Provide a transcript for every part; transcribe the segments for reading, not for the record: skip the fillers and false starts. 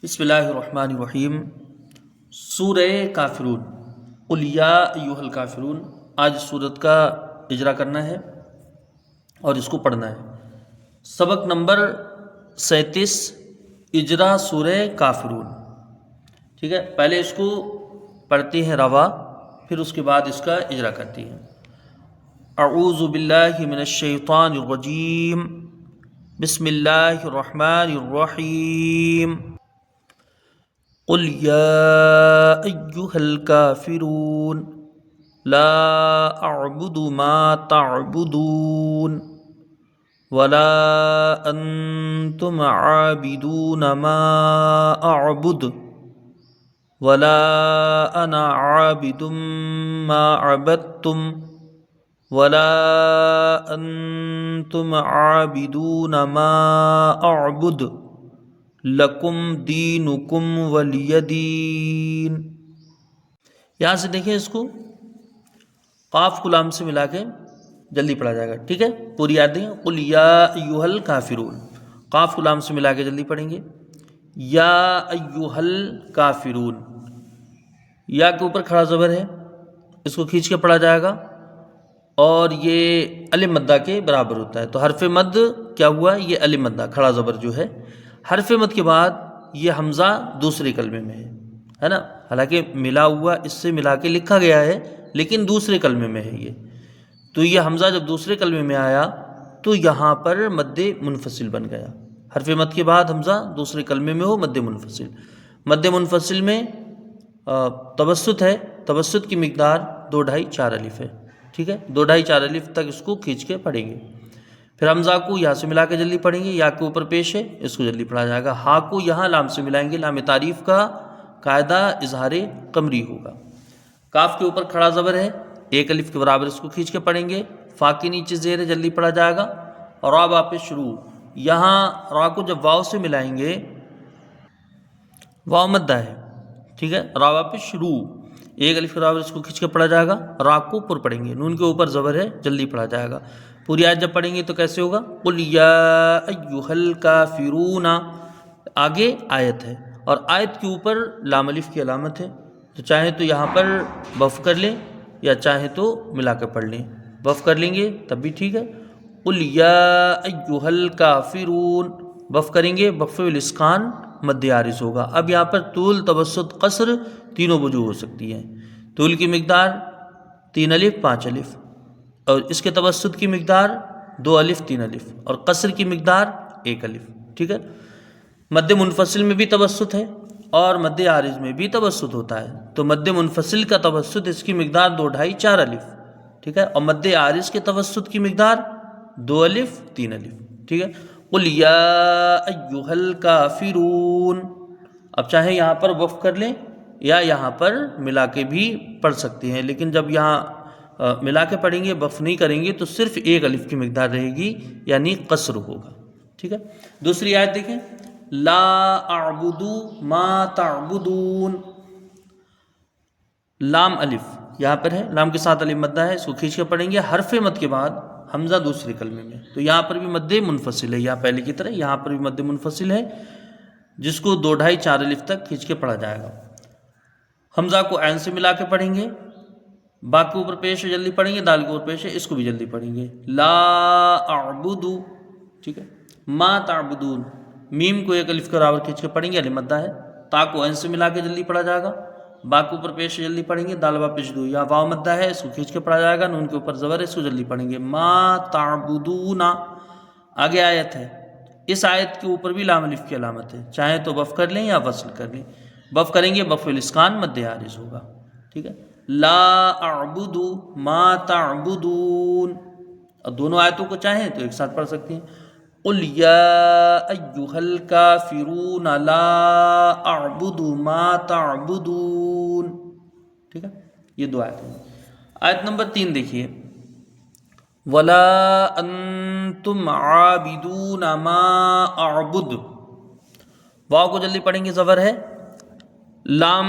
بسم اللہ الرحمن الرحیم۔ سورہ کافرون، قل یا ایھا الکافرون، آج سورت کا اجرا کرنا ہے اور اس کو پڑھنا ہے۔ سبق نمبر 37، اجرا سورہ کافرون۔ ٹھیک ہے، پہلے اس کو پڑھتے ہیں روا، پھر اس کے بعد اس کا اجرا کرتے ہیں۔ اعوذ باللہ من الشیطان الرجیم، بسم اللہ الرحمن الرحیم۔ قل یا ایھا الکافرون لا اعبد ما تعبدون ولا انتم عابدون ما اعبد ولا انا عابد ما عبدتم ولا انتم عابدون ما اعبد لکم دینکم ولی دین۔ یہاں سے دیکھیں، اس کو قاف کو لام سے ملا کے جلدی پڑھا جائے گا۔ ٹھیک ہے، پوری یاد دیں۔ قل یا ایھا الکافرون، قاف کو لام سے ملا کے جلدی پڑھیں گے۔ یا ایھا الکافرون، یا کے اوپر کھڑا زبر ہے، اس کو کھینچ کے پڑھا جائے گا اور یہ الف مدہ کے برابر ہوتا ہے۔ تو حرف مد کیا ہوا؟ یہ الف مدہ کھڑا زبر جو ہے، حرف مد کے بعد یہ حمزہ دوسرے کلمے میں ہے نا، حالانکہ ملا ہوا اس سے ملا کے لکھا گیا ہے لیکن دوسرے کلمے میں ہے یہ۔ تو یہ حمزہ جب دوسرے کلمے میں آیا تو یہاں پر مد منفصل بن گیا۔ حرف مد کے بعد حمزہ دوسرے کلمے میں ہو، مد منفصل۔ مد منفصل میں توسط ہے، توسط کی مقدار 2 ڈھائی 4 الف ہے۔ ٹھیک ہے، 2 ڈھائی 4 الف تک اس کو کھینچ کے پڑھیں گے۔ پھر حمزہ کو یہاں سے ملا کے جلدی پڑھیں گے، یا کے اوپر پیش ہے، اس کو جلدی پڑھا جائے گا۔ ہا کو یہاں لام سے ملائیں گے، لام تعریف کا قاعدہ اظہار قمری ہوگا۔ کاف کے اوپر کھڑا زبر ہے، 1 الف کے برابر، اس کو کھینچ کے پڑھیں گے۔ فا کے نیچے زیر ہے، جلدی پڑھا جائے گا۔ اور را واپس شروع، یہاں را کو جب واو سے ملائیں گے، واو مدہ ہے، ٹھیک ہے، را واپس شروع، 1 الف کے برابر، اس کو کھینچ کے پڑھا جائے گا۔ را کو پر پڑھیں گے، نون کے اوپر زبر ہے، جلدی پڑھا جائے گا۔ پوری آیت جب پڑھیں گے تو کیسے ہوگا؟ قل یا ایھا الکافرون، آگے آیت ہے اور آیت کے اوپر لام الف کی علامت ہے، تو چاہیں تو یہاں پر وقف کر لیں یا چاہیں تو ملا کے پڑھ لیں۔ وقف کر لیں گے تب بھی ٹھیک ہے۔ قل یا ایھا الکافرون، وقف کریں گے، وقف الاسکان مد عارض ہوگا۔ اب یہاں پر طول، توسط، قصر تینوں وجوہ ہو سکتی ہیں۔ طول کی مقدار 3 الف 5 الف، اور اس کے توسط کی مقدار 2 الف 3 الف، اور قصر کی مقدار 1 الف۔ ٹھیک ہے، مد منفصل میں بھی توسط ہے اور مد عارض میں بھی توسط ہوتا ہے۔ تو مد منفصل کا توسط، اس کی مقدار 2 ڈھائی 4 الف، ٹھیک ہے، اور مد عارض کے توسط کی مقدار 2 الف 3 الف۔ ٹھیک ہے، قل یا ایھا الکافرون۔ اب چاہے یہاں پر وقف کر لیں یا یہاں پر ملا کے بھی پڑھ سکتے ہیں، لیکن جب یہاں ملا کے پڑھیں گے، وقف نہیں کریں گے، تو صرف 1 الف کی مقدار رہے گی، یعنی قصر ہوگا۔ ٹھیک ہے، دوسری آیت دیکھیں، لا اعبد ما تعبدون، لام الف یہاں پر ہے، لام کے ساتھ الف مدہ ہے، اس کو کھینچ کے پڑھیں گے۔ حرف مد کے بعد حمزہ دوسرے کلمے میں، تو یہاں پر بھی مد منفصل ہے، یہاں پہلے کی طرح یہاں پر بھی مد منفصل ہے، جس کو 2 ڈھائی 4 الف تک کھینچ کے پڑھا جائے گا۔ حمزہ کو عین سے ملا کے پڑھیں گے، با کے اوپر پیش ہے، جلدی پڑھیں گے، دال کے اوپر پیش ہے، اس کو بھی جلدی پڑھیں گے۔ لا اعبد، ٹھیک ہے، ما تعبدون، میم کو 1 الف کے برابر کھینچ کے پڑھیں گے، الف مدہ ہے۔ تا کو عین سے ملا کے جلدی پڑھا جائے گا، با کے اوپر پیش ہے، جلدی پڑھیں گے، دال واپس دو، یا واو مدہ ہے، اس کو کھینچ کے پڑھا جائے گا، نون کے اوپر زبر ہے، اس کو جلدی پڑھیں گے۔ ما تعبدون، آگے آیت ہے، اس آیت کے اوپر بھی لام الف کی علامت ہے، چاہیں تو وقف کر لیں یا وصل کر لیں۔ وقف کریں گے، وقف الاسکان مد عارض ہوگا۔ ٹھیک ہے، لا اعبد ما تعبدون، اب دونوں آیتوں کو چاہیں تو ایک ساتھ پڑھ سکتے ہیں۔ قل یا ایھا الکافرون لا اعبد ما تعبدون۔ ٹھیک ہے، یہ 2 آیتیں ہیں۔ آیت نمبر 3 دیکھیے، ولا انتم عابدون ما اعبد، واو کو جلدی پڑھیں گے، زبر ہے، لام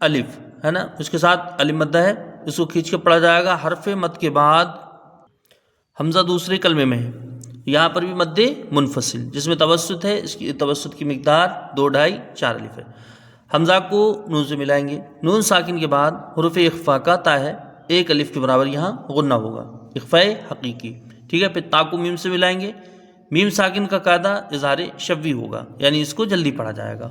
الف ہے نا، اس کے ساتھ الف مدہ ہے، اس کو کھینچ کے پڑھا جائے گا۔ حرف مد کے بعد حمزہ دوسرے کلمے میں ہے، یہاں پر بھی مد منفصل، جس میں توسط ہے، اس کی توسط کی مقدار 2 ڈھائی 4 الف ہے۔ حمزہ کو نون سے ملائیں گے، نون ساکن کے بعد حروف اخفا کا تا ہے، 1 الف کے برابر یہاں غنہ ہوگا، اخفاء حقیقی، ٹھیک ہے۔ پھر تا کو میم سے ملائیں گے، میم ساکن کا قاعدہ اظہار شفوی ہوگا، یعنی اس کو جلدی پڑھا جائے گا۔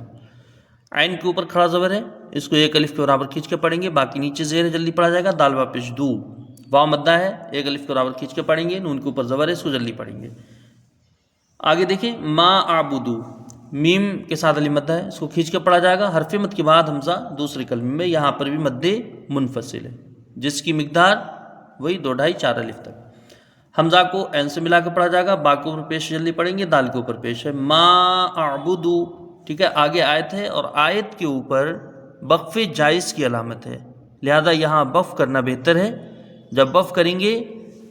عین کے اوپر کھڑا زبر ہے، اس کو 1 الف کے برابر کھینچ کے پڑھیں گے، باقی نیچے زیر ہے، جلدی پڑھا جائے گا۔ دال با پیش دو، واو مدہ ہے، 1 الف کے برابر کھینچ کے پڑھیں گے، نون کے اوپر زبر ہے، اس کو جلدی پڑھیں گے۔ آگے دیکھیں ما اعبدو، میم کے ساتھ علی مدہ ہے، اس کو کھینچ کے پڑھا جائے گا۔ حرف مد کے بعد حمزہ دوسرے کلمے میں، یہاں پر بھی مد منفصل ہے، جس کی مقدار وہی 2 ڈھائی 4 الف تک۔ حمزہ کو عین سے ملا کے پڑھا جائے گا، با کے اوپر پیش جلدی پڑھیں گے، دال کے اوپر پیش ہے، ما اعبدو، ٹھیک ہے۔ آگے آیت ہے اور آیت کے اوپر وقف جائز کی علامت ہے، لہذا یہاں وقف کرنا بہتر ہے۔ جب وقف کریں گے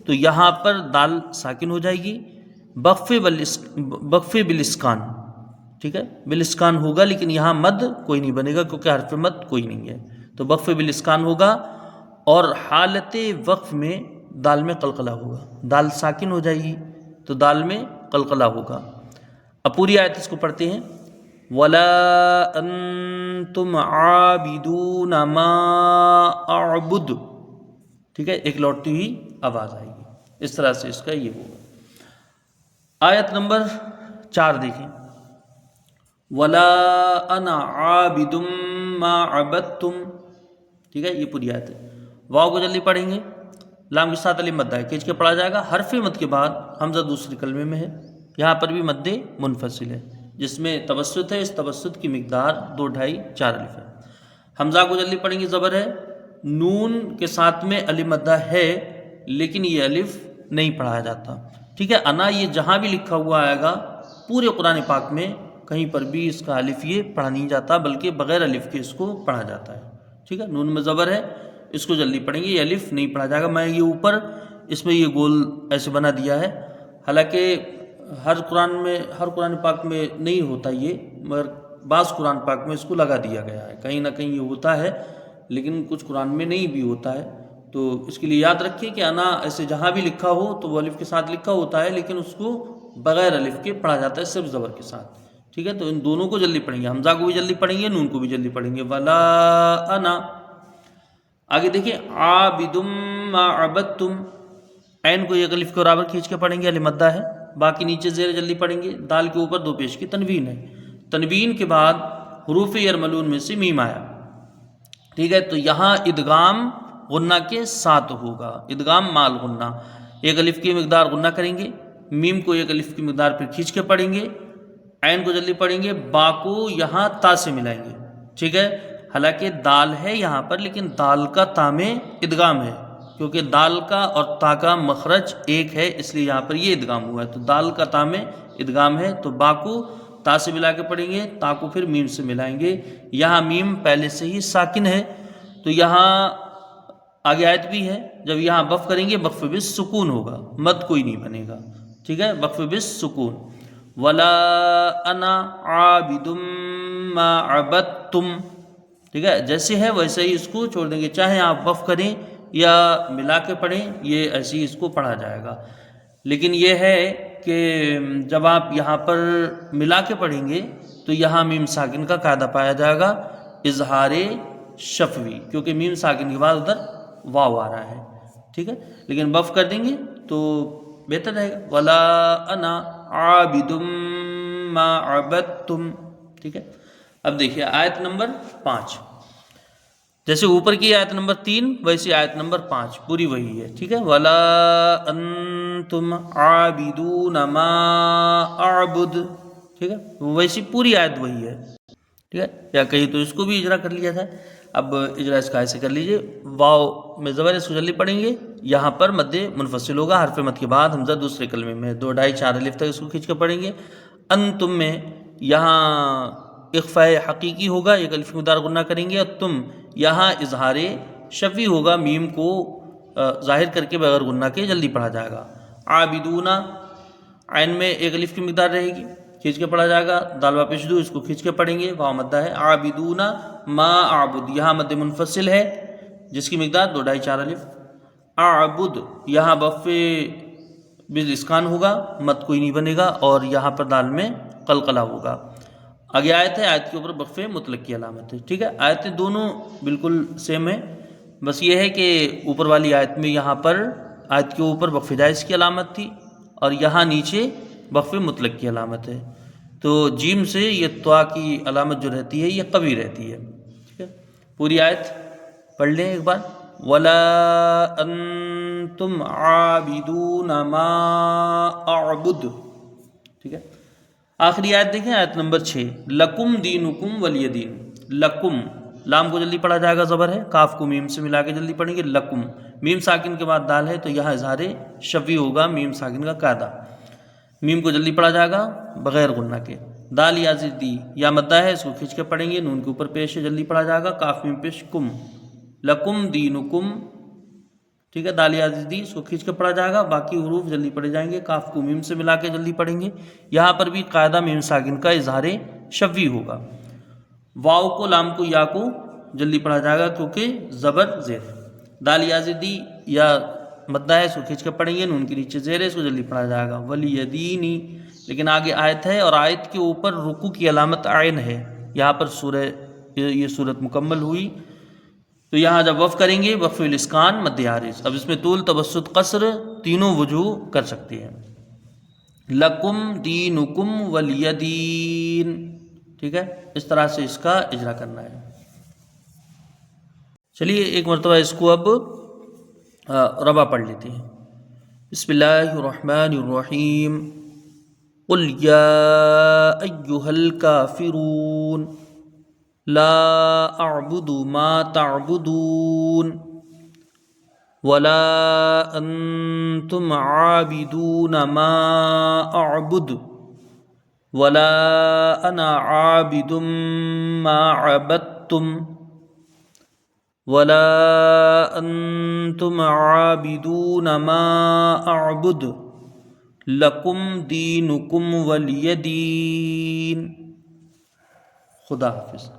تو یہاں پر دال ساکن ہو جائے گی، وقف بالاسکان، ٹھیک ہے، بالاسکان ہوگا، لیکن یہاں مد کوئی نہیں بنے گا کیونکہ حرف مد کوئی نہیں ہے، تو وقف بالاسکان ہوگا، اور حالت وقف میں دال میں قلقلہ ہوگا، دال ساکن ہو جائے گی تو دال میں قلقلہ ہوگا۔ اب پوری آیت اس کو پڑھتے ہیں، وَلَا أَنْتُمْ عَابِدُونَ مَا أَعْبُدُ، ٹھیک ہے، ایک لوٹتی ہوئی آواز آئے گی، اس طرح سے اس کا یہ ہوگا۔ آیت نمبر 4 دیکھیں، وَلَا أَنَا عَابِدٌ مَا عَبَدْتُمْ، ٹھیک ہے، یہ پوری آیت ہے۔ واو کو جلدی پڑھیں گے، لام کے ساتھ علی مدہ ہے، کھینچ کے پڑھا جائے گا۔ حرف مد کے بعد حمزہ دوسرے کلمے میں ہے، یہاں پر بھی مد منفصل ہے، جس میں توسط ہے، اس توسط کی مقدار 2 ڈھائی 4 الف ہے۔ حمزہ کو جلدی پڑھیں گے، زبر ہے، نون کے ساتھ میں علی مدہ ہے، لیکن یہ الف نہیں پڑھایا جاتا، ٹھیک ہے۔ انا یہ جہاں بھی لکھا ہوا آئے گا پورے قرآن پاک میں کہیں پر بھی اس کا الف یہ پڑھا نہیں جاتا، بلکہ بغیر الف کے اس کو پڑھا جاتا ہے، ٹھیک ہے۔ نون میں زبر ہے، اس کو جلدی پڑھیں گے، یہ الف نہیں پڑھا جائے گا۔ میں یہ اوپر اس میں یہ گول ایسے بنا دیا ہے، حالانکہ ہر قرآن پاک میں نہیں ہوتا یہ، مگر بعض قرآن پاک میں اس کو لگا دیا گیا ہے، کہیں نہ کہیں یہ ہوتا ہے، لیکن کچھ قرآن میں نہیں بھی ہوتا ہے، تو اس کے لیے یاد رکھیے کہ انا ایسے جہاں بھی لکھا ہو تو وہ الف کے ساتھ لکھا ہوتا ہے، لیکن اس کو بغیر الف کے پڑھا جاتا ہے، صرف زبر کے ساتھ، ٹھیک ہے۔ تو ان دونوں کو جلدی پڑھیں گے، حمزہ کو بھی جلدی پڑھیں گے، نون کو بھی جلدی پڑھیں گے، ولا انا۔ آگے دیکھیں عابدم ما عبدتم، عین کو ایک الف کے برابر کھینچ کے پڑھیں گے، علی مدہ ہے، باقی نیچے زیر جلدی پڑھیں گے۔ دال کے اوپر 2 پیش کی تنوین ہے، تنوین کے بعد حروف یرملون میں سے میم آیا، ٹھیک ہے، تو یہاں ادغام غنہ کے ساتھ ہوگا، ادغام مال غنہ، 1 الف کی مقدار غنہ کریں گے، میم کو 1 الف کی مقدار پھر کھینچ کے پڑھیں گے، عین کو جلدی پڑھیں گے، با کو یہاں تا سے ملائیں گے، ٹھیک ہے۔ حالانکہ دال ہے یہاں پر، لیکن دال کا تا میں ادغام ہے، کیونکہ دال کا اور تا کا مخرج ایک ہے، اس لیے یہاں پر یہ ادغام ہوا ہے، تو دال کا تا میں ادغام ہے، تو با کو تا سے ملا کے پڑھیں گے، تا کو پھر میم سے ملائیں گے۔ یہاں میم پہلے سے ہی ساکن ہے، تو یہاں آگے آیت بھی ہے، جب یہاں وقف کریں گے وقف بالسکون ہوگا، مد کوئی نہیں بنے گا، ٹھیک ہے، وقف بالسکون۔ ولا انا عابد ما عبدتم، ٹھیک ہے، جیسے ہے ویسے ہی اس کو چھوڑ دیں گے، چاہے آپ وقف کریں یا ملا کے پڑھیں، یہ ایسے ہی اس کو پڑھا جائے گا۔ لیکن یہ ہے کہ جب آپ یہاں پر ملا کے پڑھیں گے تو یہاں میم ساکن کا قاعدہ پایا جائے گا، اظہار شفوی، کیونکہ میم ساکن کے بعد ادھر واو آ رہا ہے، ٹھیک ہے۔ لیکن وقف کر دیں گے تو بہتر رہے گا، ولا انا عابد ما عبدتم، ٹھیک ہے۔ اب دیکھیے آیت نمبر 5، جیسے اوپر کی آیت نمبر 3 ویسی آیت نمبر 5 پوری وہی ہے، ٹھیک ہے۔ ولا انتم عابدون ما اعبد، ٹھیک ہے، ویسی پوری آیت وہی ہے، ٹھیک ہے، یا کہیں تو اس کو بھی اجرا کر لیا تھا، اب اجرا اس کا ایسے کر لیجئے، واو میں زبر اس کو جلدی پڑھیں گے، یہاں پر مد منفصل ہوگا، حرف مد کے بعد حمزہ دوسرے کلمے میں 2 ڈھائی 4 الف تک اس کو کھینچ کر پڑھیں گے۔ انتم میں یہاں اخفاء حقیقی ہوگا، 1 الف مقدار غنہ کریں گے، اور تم یہاں اظہار شفوی ہوگا، میم کو ظاہر کر کے بغیر غنہ کے جلدی پڑھا جائے گا۔ عابدون، عین میں 1 الف کی مقدار رہے گی، کھینچ کے پڑھا جائے گا، دال با پیش دو، اس کو کھینچ کے پڑھیں گے، واو مدہ ہے۔ عابدون ما اعبد، یہاں مد منفصل ہے جس کی مقدار 2 ڈھائی 4 الف۔ اعبد، یہاں وقف بالاسکان ہوگا، مد کوئی نہیں بنے گا، اور یہاں پر دال میں قلقلہ ہوگا۔ آگے آیت ہے، آیت کے اوپر وقف مطلق کی علامت ہے، ٹھیک ہے۔ آیتیں دونوں بالکل سیم ہیں، بس یہ ہے کہ اوپر والی آیت میں یہاں پر آیت کے اوپر وقف جائز کی علامت تھی، اور یہاں نیچے وقف مطلق کی علامت ہے۔ تو جیم سے یہ طوا کی علامت جو رہتی ہے یہ قوی رہتی ہے، ٹھیک ہے۔ پوری آیت پڑھ لیں ایک بار۔ وَلَا أَنْتُمْ عَابِدُونَ مَا أَعْبُدُ، ٹھیک ہے۔ آخری آیت دیکھیں، آیت نمبر 6، لَكُمْ دِينُكُمْ وَلِيَ دِينِ۔ لَكُمْ، لام کو جلدی پڑھا جائے گا، زبر ہے، کاف کو میم سے ملا کے جلدی پڑھیں گے، لَكُمْ، میم ساکن کے بعد دال ہے تو یہاں اظہار شفوی ہوگا، میم ساکن کا قاعدہ، میم کو جلدی پڑھا جائے گا بغیر غنہ کے۔ دال یا زدی یا مدہ ہے، اس کو کھینچ کے پڑھیں گے، نون کے اوپر پیش ہے، جلدی پڑھا جائے گا، کاف میم پیش، کم، لکم دینکم، ٹھیک ہے۔ دال یا زدی اس کو کھینچ کے پڑھا جائے گا، باقی حروف جلدی پڑھے جائیں گے، کاف کو میم سے ملا کے جلدی پڑھیں گے۔ یہاں پر بھی قاعدہ میم ساکن کا اظہار شفوی ہوگا۔ واو کو، لام کو، یا کو جلدی پڑھا جائے گا کیونکہ زبر زیر ہے۔ دال یا زدی یا مدہ ہے، اس کو کھینچ کے پڑھیں گے، نون کے نیچے زیر ہے، اس کو جلدی پڑھا جائے گا، ولی دینی۔ لیکن آگے آیت ہے، اور آیت کے اوپر رکوع کی علامت عین ہے، یہاں پر یہ صورت مکمل ہوئی، تو یہاں جب وقف کریں گے، وقف الاسکان مد عارض۔ اب اس میں طول، توسط، قصر تینوں وجوہ کر سکتے ہیں۔ لکم دینکم ولی دین، ٹھیک ہے، اس طرح سے اس کا اجرا کرنا ہے۔ چلیے ایک مرتبہ اس کو اب ربا پڑھ لیتے ہیں۔ بسم اللہ الرحمن الرحیم، قل یا ایہا الکافرون لا اعبد ما تعبدون ولا انتم عابدون ما اعبد ولا انا عابد ما عبدتم ولا انتم عابدون ما اعبد لکم دینکم ولی دین۔ خدا حافظ۔